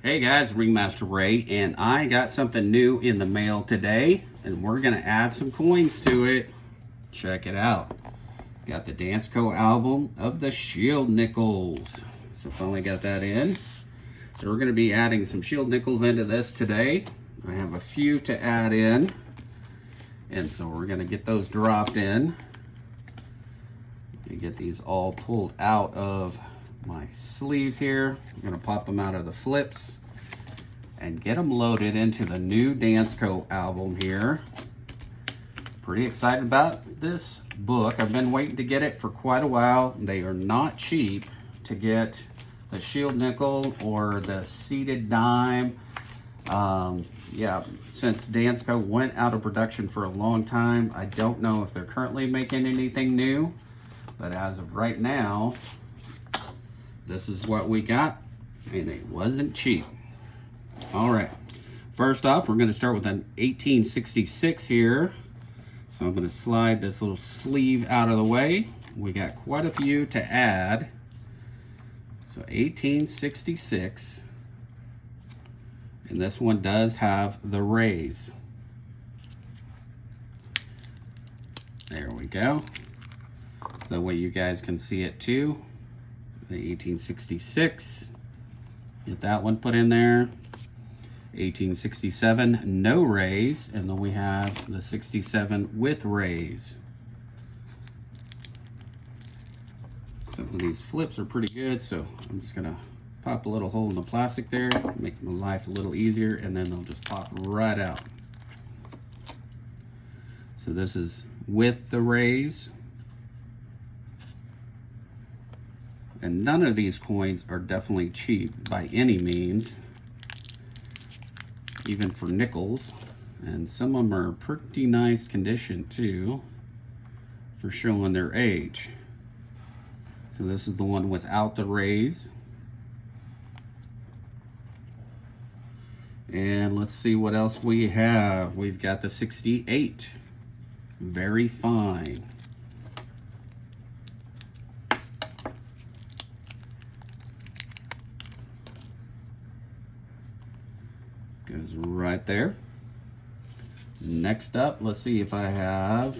Hey guys, Ringmaster Ray, and I got something new in the mail today, and we're gonna add some coins to it. Check it out. Got the Dansko album of the Shield Nickels. So finally got that in. So we're gonna be adding some Shield Nickels into this today. I have a few to add in, and so we're gonna get those dropped in. Get these all pulled out of my sleeve here. I'm gonna pop them out of the flips and get them loaded into the new Dansko album here. Pretty excited about this book. I've been waiting to get it for quite a while. They are not cheap to get the Shield Nickel or the Seated Dime. Yeah, since Dansko went out of production for a long time, I don't know if they're currently making anything new, but as of right now, this is what we got, and it wasn't cheap. All right, first off, we're gonna start with an 1866 here. So I'm gonna slide this little sleeve out of the way. We got quite a few to add. So 1866, and this one does have the rays. There we go. That way you guys can see it too. The 1866, get that one put in there. 1867, no rays, and then we have the 67 with rays. Some of these flips are pretty good, so I'm just gonna pop a little hole in the plastic there, make my life a little easier, and then they'll just pop right out. So this is with the rays. And none of these coins are definitely cheap by any means, even for nickels. And some of them are pretty nice condition too, for showing their age. So this is the one without the rays. And let's see what else we have. We've got the 68, very fine. Goes right there. Next up, let's see if I have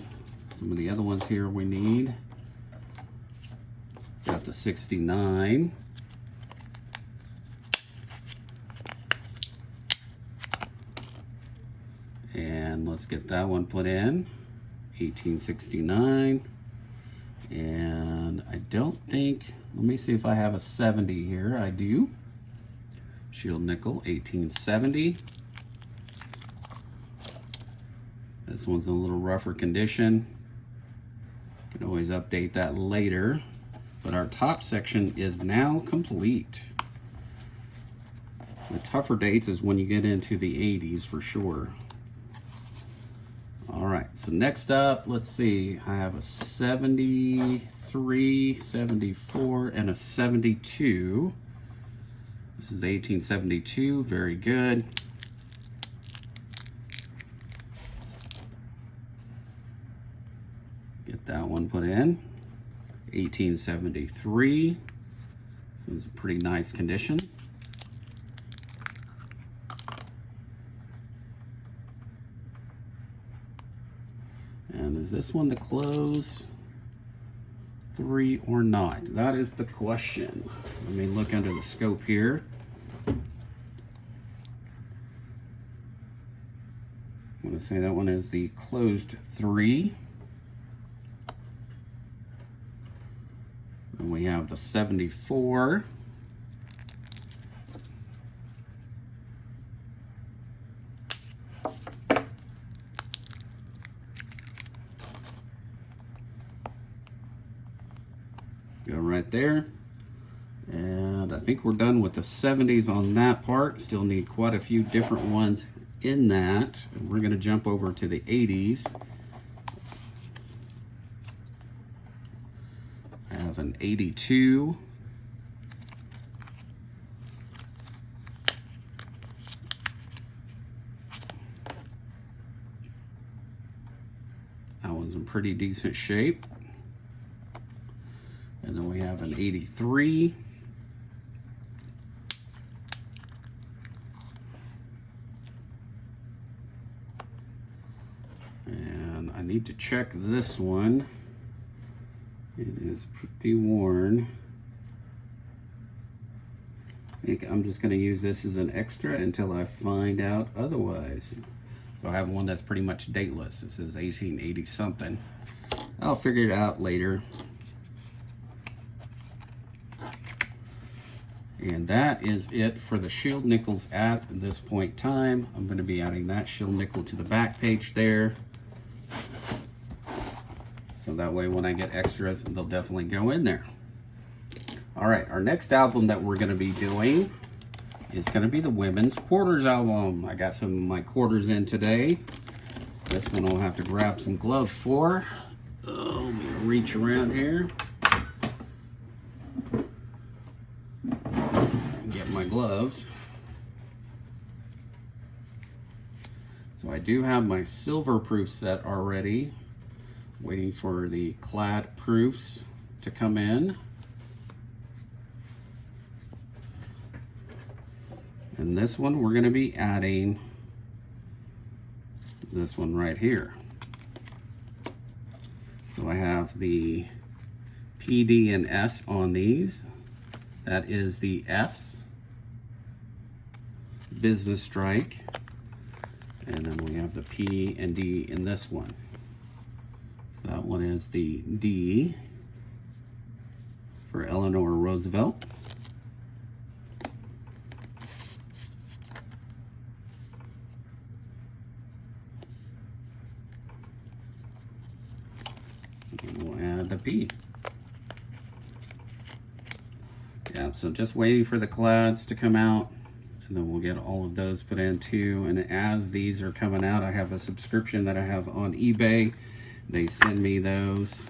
some of the other ones here we need. Got the 69. And let's get that one put in. 1869. And I don't think, let me see if I have a 70 here. I do. Shield Nickel, 1870. This one's in a little rougher condition. Can always update that later. But our top section is now complete. The tougher dates is when you get into the 80s for sure. All right, so next up, let's see. I have a 73, 74, and a 72. This is 1872, very good. Get that one put in. 1873, this one's a pretty nice condition. And is this one to close 3 or not? That is the question. Let me look under the scope here. I'm going to say that one is the closed 3. And we have the 74. Go right there. And I think we're done with the 70s on that part. Still need quite a few different ones in that. And we're gonna jump over to the 80s. I have an 82. That one's in pretty decent shape. And then we have an 83. need to check this one. It is pretty worn. I think I'm just going to use this as an extra until I find out otherwise. So I have one that's pretty much dateless. This is 1880 something. I'll figure it out later. And that is it for the shield nickels at this point in time. I'm going to be adding that shield nickel to the back page there. So that way when I get extras, they'll definitely go in there. All right, our next album that we're going to be doing is going to be the Women's Quarters album. I got some of my quarters in today. This one I'll have to grab some gloves for. Oh, let me reach around here and get my gloves. So I do have my silver proof set already, waiting for the clad proofs to come in. And this one, we're going to be adding this one right here. So I have the PD and S on these. That is the S Business Strike. And then we have the P and D in this one. So that one is the D for Eleanor Roosevelt. And we'll add the P. Yeah, so just waiting for the clads to come out, and then we'll get all of those put in too. And as these are coming out, I have a subscription that I have on eBay. They send me those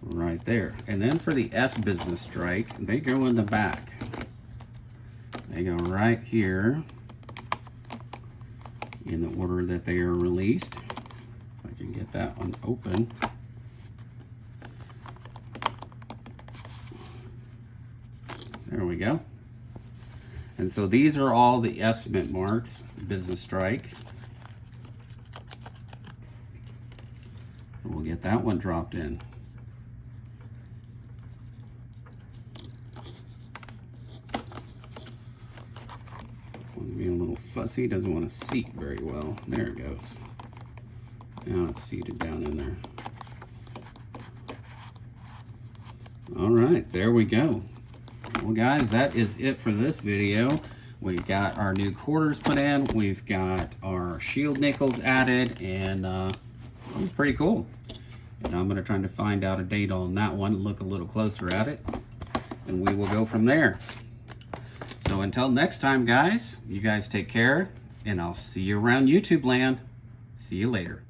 right there. And then for the S Business Strike, they go in the back. They go right here in the order that they are released. If I can get that one open. There we go. And so these are all the S mint marks, Business Strike. And we'll get that one dropped in. One's being a little fussy, doesn't want to seat very well. There it goes. Now it's seated down in there. All right, there we go. Well guys, that is it for this video. We've got our new quarters put in, we've got our shield nickels added, and it's pretty cool. And I'm gonna try to find out a date on that one, look a little closer at it, and we will go from there. So until next time guys, you guys take care, and I'll see you around YouTube land. See you later.